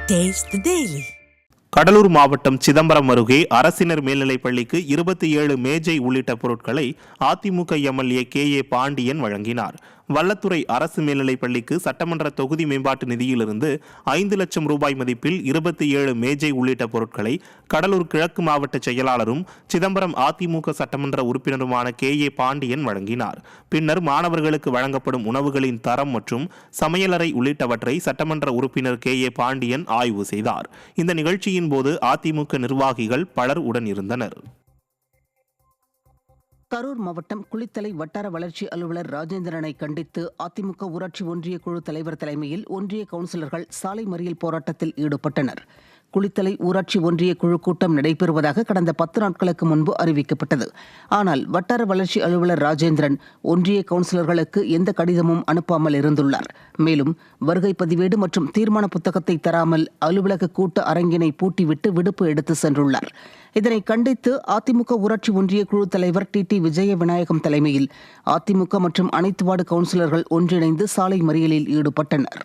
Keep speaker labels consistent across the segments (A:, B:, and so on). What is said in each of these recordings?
A: Taste the Daily.
B: Cuddalore மாவட்டம் சிதம்பரம் அருகே அரசினர் மேல்நிலைப் பள்ளிக்கு 27 மேஜை உள்ளிட்ட பொருட்களை அதிமுக எம்எல்ஏ KA பாண்டியன் வழங்கினார். வல்லத்துறை அரசு மேல்நிலைப் பள்ளிக்கு சட்டமன்ற தொகுதி மேம்பாட்டு நிதியிலிருந்து 5 லட்சம் ரூபாய் மதிப்பில் 27 மேஜை உள்ளிட்ட பொருட்களை கடலூர் கிழக்கு மாவட்ட செயலாளரும் சிதம்பரம் அதிமுக சட்டமன்ற உறுப்பினருமான KA பாண்டியன் வழங்கினார். பின்னர் மாணவர்களுக்கு வழங்கப்படும் உணவுகளின் தரம் மற்றும் சமையலறை உள்ளிட்டவற்றை சட்டமன்ற உறுப்பினர் KA பாண்டியன் ஆய்வு செய்தார். இந்த நிகழ்ச்சியின் போது அதிமுக நிர்வாகிகள் பலர் உடன் இருந்தனர்.
C: கரூர் மாவட்டம் குளித்தலை வட்டார வளர்ச்சி அலுவலர் ராஜேந்திரனை கண்டித்து அதிமுக ஊராட்சி ஒன்றிய குழு தலைவர் தலைமையில் ஒன்றிய கவுன்சிலர்கள் சாலை மறியல் போராட்டத்தில் ஈடுபட்டனர். குளித்தலை ஊராட்சி ஒன்றிய குழு கூட்டம் நடைபெறுவதாக கடந்த 10 நாட்களுக்கு முன்பு அறிவிக்கப்பட்டது. ஆனால் வட்டார வளர்ச்சி அலுவலர் ராஜேந்திரன் ஒன்றிய கவுன்சிலர்களுக்கு எந்த கடிதமும் அனுப்பாமல் இருந்துள்ளார். மேலும் வருகை பதிவேடு மற்றும் தீர்மான புத்தகத்தை தராமல் அலுவலக கூட்ட அரங்கினை பூட்டிவிட்டு விடுப்பு எடுத்து சென்றுள்ளார். இதனை கண்டித்து அதிமுக ஊராட்சி ஒன்றிய குழு தலைவர் TT விஜய விநாயகம் தலைமையில் அதிமுக மற்றும் அனைத்து வார்டு கவுன்சிலர்கள் ஒன்றிணைந்து சாலை மறியலில் ஈடுபட்டனர்.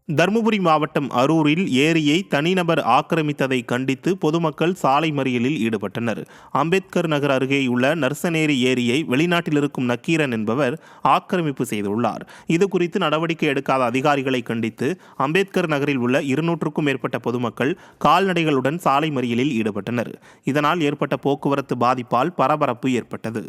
B: தருமபுரி மாவட்டம் அரூரில் ஏரியை தனிநபர் ஆக்கிரமித்ததை கண்டித்து பொதுமக்கள் சாலை மறியலில் ஈடுபட்டனர். அம்பேத்கர் நகர் அருகேயுள்ள நர்சனேரி ஏரியை வெளிநாட்டில் இருக்கும் நக்கீரன் என்பவர் ஆக்கிரமிப்பு செய்துள்ளார். இதுகுறித்து நடவடிக்கை எடுக்காத அதிகாரிகளை கண்டித்து அம்பேத்கர் நகரில் உள்ள 200க்கும் மேற்பட்ட பொதுமக்கள் கால்நடைகளுடன் சாலை மறியலில் ஈடுபட்டனர். இதனால் ஏற்பட்ட போக்குவரத்து பாதிப்பால் பரபரப்பு ஏற்பட்டது.